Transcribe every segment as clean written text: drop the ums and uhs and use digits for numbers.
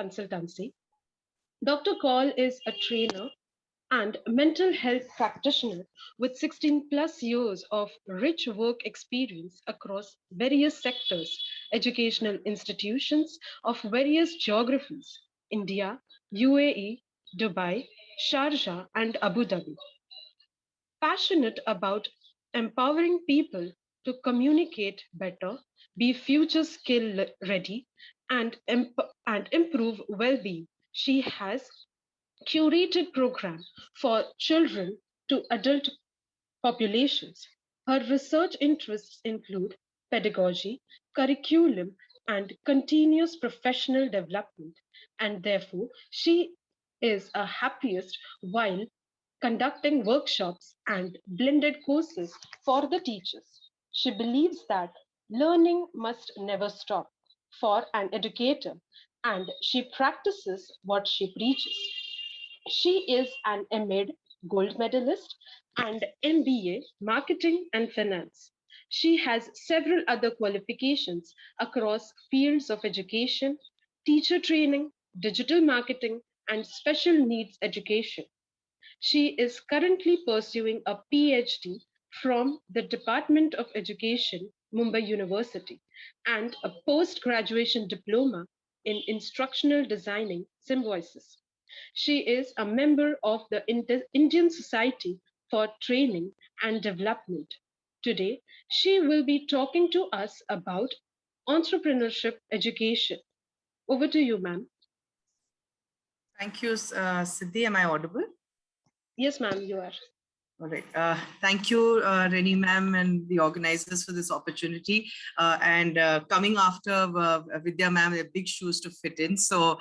Consultancy. Dr. Kaul is a trainer and mental health practitioner with 16 plus years of rich work experience across various sectors, educational institutions of various geographies, India, UAE, Dubai, Sharjah, and Abu Dhabi. Passionate about empowering people to communicate better, be future skill ready, and improve well-being. She has curated program for children to adult populations. Her research interests include pedagogy, curriculum, and continuous professional development, and therefore she is a happiest while conducting workshops and blended courses for the teachers. She believes that learning must never stop for an educator, and she practices what she preaches. She is an MEd gold medalist and MBA marketing and finance. She has several other qualifications across fields of education, teacher training, digital marketing, and special needs education. She is currently pursuing a PhD from the Department of Education, Mumbai University, and a post-graduation diploma in instructional designing symbiosis. She is a member of the Indian Society for Training and Development. Today, she will be talking to us about entrepreneurship education. Over to you, ma'am. Thank you, Siddhi. Am I audible? Yes, ma'am, you are. All right. Thank you, Reni ma'am and the organizers for this opportunity. Coming after Vidya ma'am, they're big shoes to fit in. So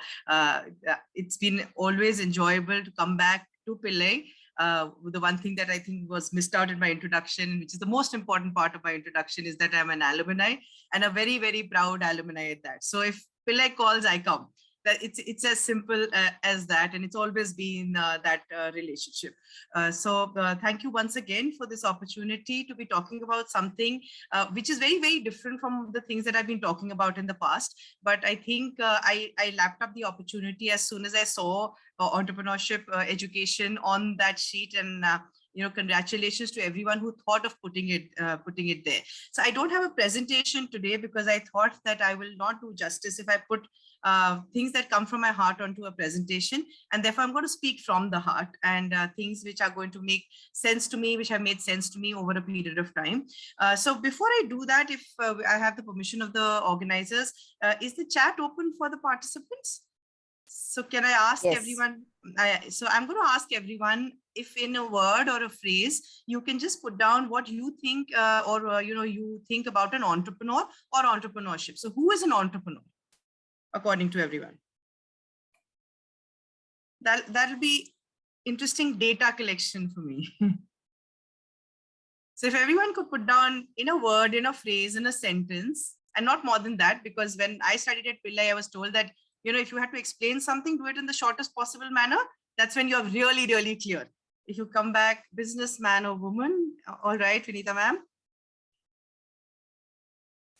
it's been always enjoyable to come back to Pillai. The one thing that I think was missed out in my introduction, which is the most important part of my introduction, is that I'm an alumni and a very, very proud alumni at that. So if Pillai calls, I come. That it's as simple as that, and it's always been that relationship. Thank you once again for this opportunity to be talking about something which is very, very different from the things that I've been talking about in the past. But I think I lapped up the opportunity as soon as I saw entrepreneurship education on that sheet, and congratulations to everyone who thought of putting it there. So I don't have a presentation today because I thought that I will not do justice if I put things that come from my heart onto a presentation, and therefore I'm going to speak from the heart and things which are going to make sense to me, which have made sense to me over a period of time. So before I do that, if I have the permission of the organizers, is the chat open for the participants? So can I ask everyone? So I'm going to ask everyone if in a word or a phrase, you can just put down what you think you think about an entrepreneur or entrepreneurship. So who is an entrepreneur according to everyone? That'll be interesting data collection for me. So if everyone could put down in a word, in a phrase, in a sentence, and not more than that, because when I studied at Pillai, I was told that if you had to explain something, do it in the shortest possible manner. That's when you're really, really clear. If you come back, businessman or woman, all right, Vinita ma'am.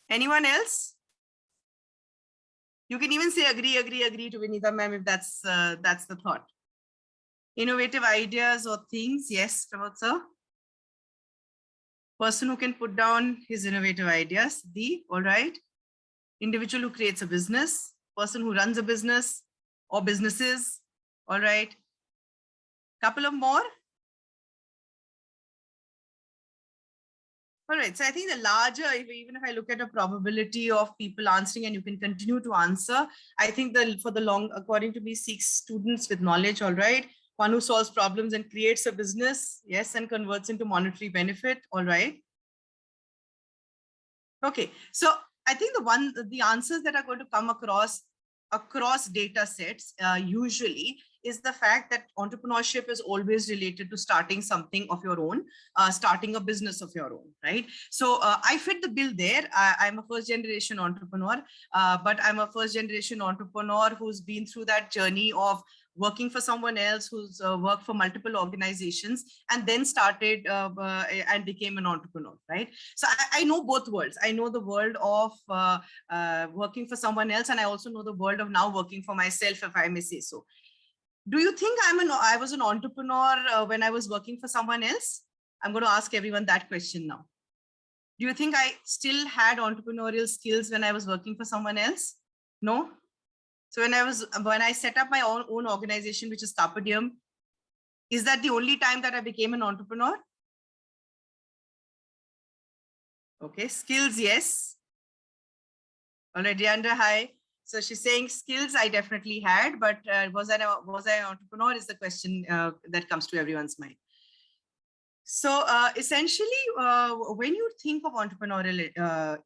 Anyone else? You can even say agree to Vinita ma'am if that's the thought. Innovative ideas or things, yes, Pramod sir. Person who can put down his innovative ideas, all right. Individual who creates a business. Person who runs a business or businesses, all right. Couple of more. All right, so I think the larger, even if I look at a probability of people answering and you can continue to answer, I think for the long, according to me, 6 students with knowledge, all right. One who solves problems and creates a business, yes, and converts into monetary benefit, all right. Okay, so I think the answers that are going to come across data sets usually is the fact that entrepreneurship is always related to starting something of your own, starting a business of your own, right? So I fit the bill there. I'm a first generation entrepreneur, but I'm a first generation entrepreneur who's been through that journey of working for someone else, who's worked for multiple organizations, and then started and became an entrepreneur, right? So I know both worlds. I know the world of working for someone else, and I also know the world of now working for myself, if I may say so. Do you think I was an entrepreneur when I was working for someone else? I'm going to ask everyone that question now. Do you think I still had entrepreneurial skills when I was working for someone else? No. So when I set up my own organization, which is Carpediem, is that the only time that I became an entrepreneur? Okay, skills, yes. All right, Deandra, hi. So she's saying skills I definitely had, but was I an entrepreneur is the question that comes to everyone's mind. So essentially, when you think of entrepreneurial,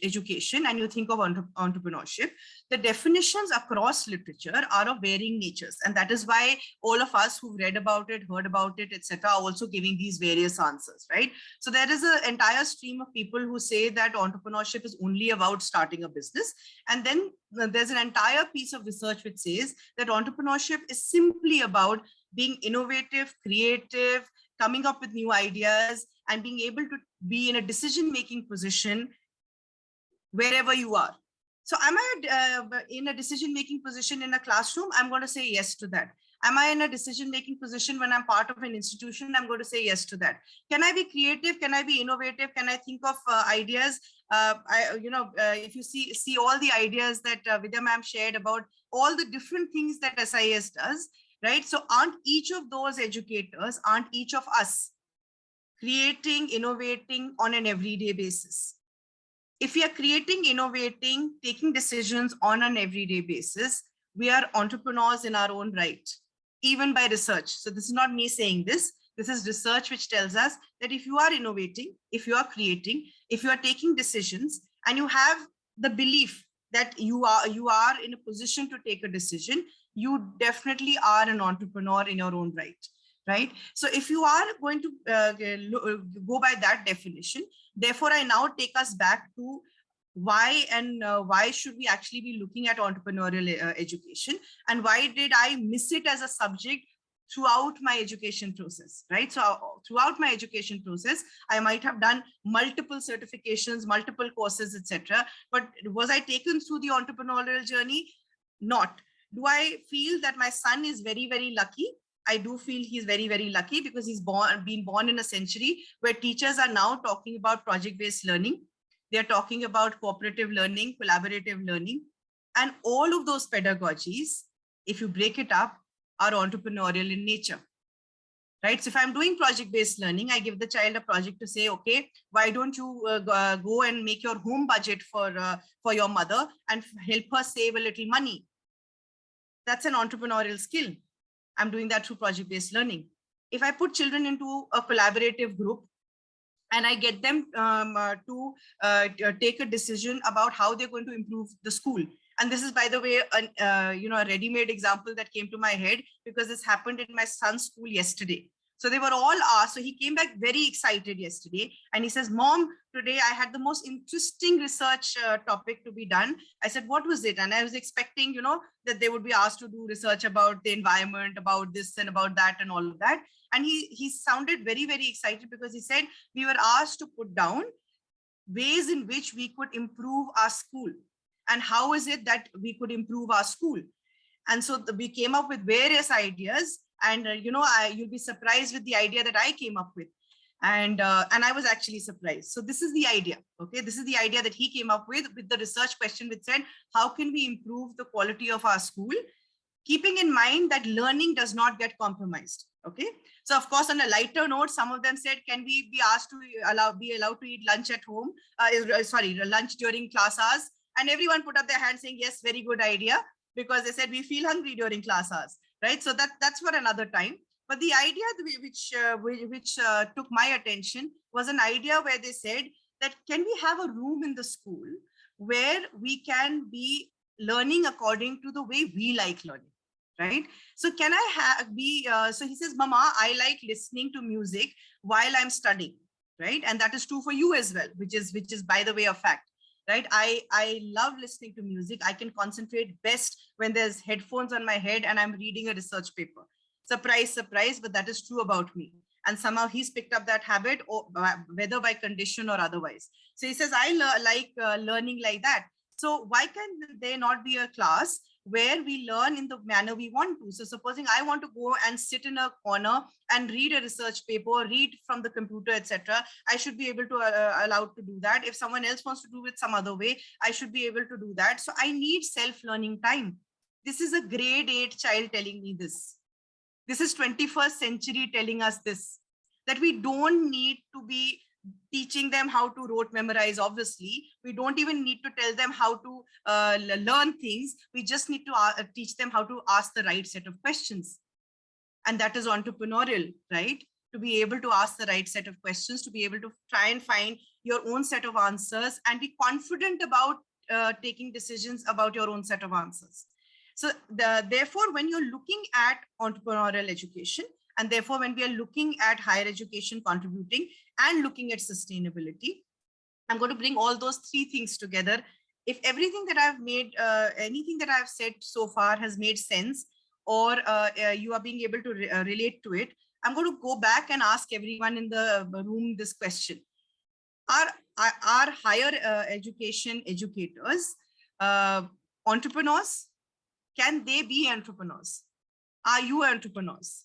education, and you think of entrepreneurship, the definitions across literature are of varying natures, and that is why all of us who've read about it, heard about it, etc., are also giving these various answers, right? So there is an entire stream of people who say that entrepreneurship is only about starting a business, and then there's an entire piece of research which says that entrepreneurship is simply about being innovative, creative, coming up with new ideas, and being able to be in a decision-making position wherever you are. So am I in a decision-making position in a classroom? I'm going to say yes to that. Am I in a decision-making position when I'm part of an institution? I'm going to say yes to that. Can I be creative? Can I be innovative? Can I think of ideas? If you see all the ideas that Vidya ma'am shared about all the different things that SIS does, right? So aren't each of those educators, aren't each of us creating, innovating on an everyday basis? If we are creating, innovating, taking decisions on an everyday basis, we are entrepreneurs in our own right, even by research. So this is not me saying this. This is research which tells us that if you are innovating, if you are creating, if you are taking decisions, and you have the belief that you are in a position to take a decision, you definitely are an entrepreneur in your own right? So if you are going to go by that definition, therefore I now take us back to why should we actually be looking at entrepreneurial education, and why did I miss it as a subject throughout my education process, right? So throughout my education process, I might have done multiple certifications, multiple courses, etc. But was I taken through the entrepreneurial journey? Not. Do I feel that my son is very, very lucky? I do feel he's very, very lucky, because he's been born in a century where teachers are now talking about project-based learning. They're talking about cooperative learning, collaborative learning, and all of those pedagogies, if you break it up, are entrepreneurial in nature, right? So if I'm doing project-based learning, I give the child a project to say, okay, why don't you go and make your home budget for your mother and help her save a little money? That's an entrepreneurial skill. I'm doing that through project-based learning. If I put children into a collaborative group and I get them to take a decision about how they're going to improve the school. And this is, by the way, a ready-made example that came to my head, because this happened in my son's school yesterday. So they were all asked. So he came back very excited yesterday, and he says, Mom, today I had the most interesting research topic to be done. I said, what was it? And I was expecting, that they would be asked to do research about the environment, about this and about that and all of that. And he sounded very, very excited, because he said, we were asked to put down ways in which we could improve our school. And how is it that we could improve our school? And so we came up with various ideas. And, you'll be surprised with the idea that I came up with. And I was actually surprised. So this is the idea. Okay, this is the idea that he came up with the research question, which said, how can we improve the quality of our school, keeping in mind that learning does not get compromised? Okay, so of course, on a lighter note, some of them said, can we be asked to be allowed to eat lunch at home? Lunch during class hours? And everyone put up their hand saying, yes, very good idea, because they said we feel hungry during class hours, right? So that's for another time. But the idea which took my attention was an idea where they said that, can we have a room in the school where we can be learning according to the way we like learning, right? So can I so he says, Mama, I like listening to music while I'm studying, right? And that is true for you as well, which is by the way a fact. right? I love listening to music. I can concentrate best when there's headphones on my head and I'm reading a research paper. Surprise, surprise, but that is true about me. And somehow he's picked up that habit, or whether by condition or otherwise. So he says, I like learning like that. So why can there not be a class where we learn in the manner we want to? So supposing I want to go and sit in a corner and read a research paper, read from the computer, etc., I should be able to allowed to do that. If someone else wants to do it some other way, I should be able to do that. So I need self-learning time. This is a grade 8 child telling me this. This is 21st century telling us this, that we don't need to be teaching them how to rote memorize. Obviously, we don't even need to tell them how to learn things. We just need to teach them how to ask the right set of questions. And that is entrepreneurial, right? To be able to ask the right set of questions, to be able to try and find your own set of answers and be confident about taking decisions about your own set of answers. So therefore, when you're looking at entrepreneurial education, and therefore, when we are looking at higher education contributing and looking at sustainability, I'm going to bring all those three things together. If everything that I've made, anything that I've said so far has made sense, or you are being able to relate to it, I'm going to go back and ask everyone in the room this question. Are higher education educators entrepreneurs? Can they be entrepreneurs? Are you entrepreneurs?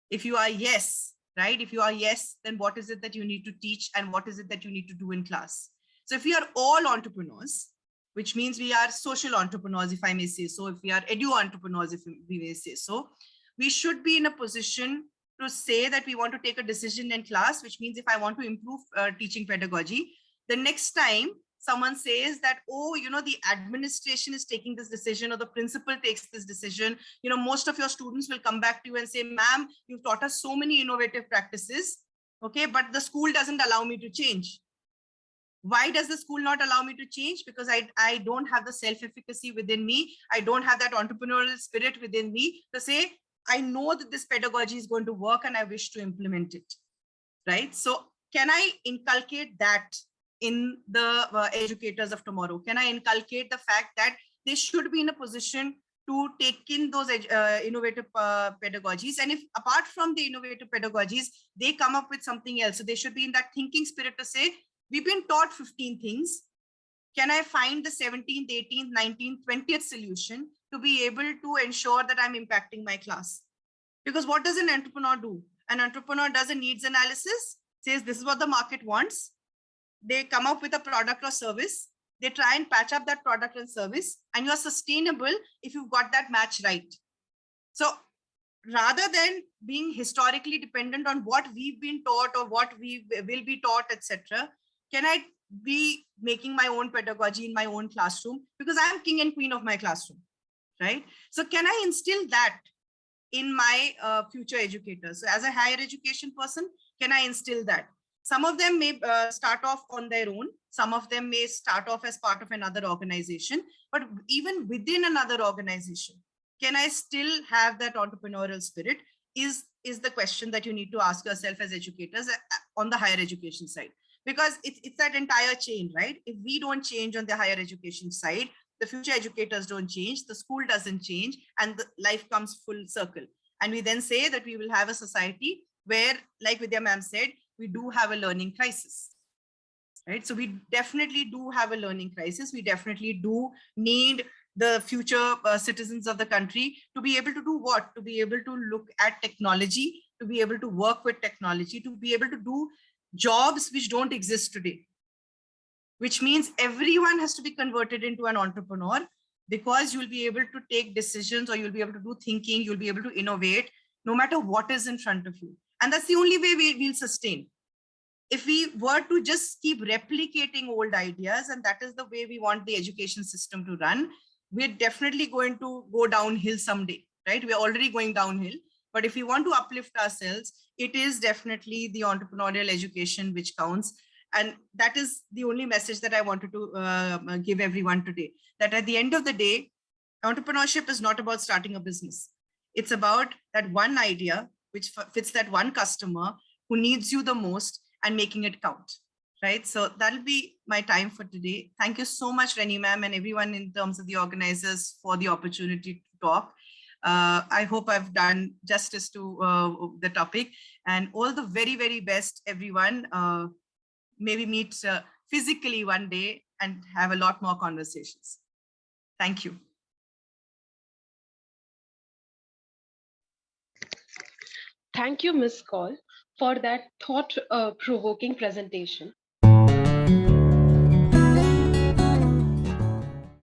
If you are yes, right? If you are yes, then what is it that you need to teach and what is it that you need to do in class? So if we are all entrepreneurs, which means we are social entrepreneurs, if I may say so, if we are edu entrepreneurs, if we may say so, we should be in a position to say that we want to take a decision in class, which means if I want to improve teaching pedagogy, the next time someone says that, oh, you know, the administration is taking this decision or the principal takes this decision, you know, most of your students will come back to you and say, ma'am, you've taught us so many innovative practices, okay, but the school doesn't allow me to change. Why does the school not allow me to change? Because I don't have the self-efficacy within me. I don't have that entrepreneurial spirit within me to say, I know that this pedagogy is going to work and I wish to implement it, right? So can I inculcate that in the educators of tomorrow? Can I inculcate the fact that they should be in a position to take in those innovative pedagogies? And if apart from the innovative pedagogies, they come up with something else, so they should be in that thinking spirit to say, we've been taught 15 things. Can I find the 17th, 18th, 19th, 20th solution to be able to ensure that I'm impacting my class? Because what does an entrepreneur do? An entrepreneur does a needs analysis, says this is what the market wants. They come up with a product or service. They try and patch up that product and service, and you're sustainable if you've got that match right. So rather than being historically dependent on what we've been taught or what we will be taught, etc., can I be making my own pedagogy in my own classroom? Because I'm king and queen of my classroom, right? So can I instill that in my future educators? So as a higher education person, can I instill that? Some of them may start off on their own. Some of them may start off as part of another organization, but even within another organization, can I still have that entrepreneurial spirit is the question that you need to ask yourself as educators on the higher education side. Because it's that entire chain, right? If we don't change on the higher education side, the future educators don't change, the school doesn't change, and the life comes full circle. And we then say that we will have a society where, like Vidya ma'am said, we do have a learning crisis, right? So we definitely do have a learning crisis. We definitely do need the future citizens of the country to be able to do what? To be able to look at technology, to be able to work with technology, to be able to do jobs which don't exist today, which means everyone has to be converted into an entrepreneur, because you'll be able to take decisions, or you'll be able to do thinking, you'll be able to innovate no matter what is in front of you. And that's the only way we'll sustain. If we were to just keep replicating old ideas, and that is the way we want the education system to run, we're definitely going to go downhill someday, right? We're already going downhill. But if we want to uplift ourselves, it is definitely the entrepreneurial education which counts. And that is the only message that I wanted to give everyone today, that at the end of the day, entrepreneurship is not about starting a business. It's about that one idea which fits that one customer who needs you the most and making it count. right? So that'll be my time for today. Thank you so much, Reni ma'am, and everyone in terms of the organizers for the opportunity to talk. I hope I've done justice to the topic, and all the very, very best, everyone. Maybe meet physically one day and have a lot more conversations. Thank you. Thank you, Ms. Kaul, for that thought-provoking presentation.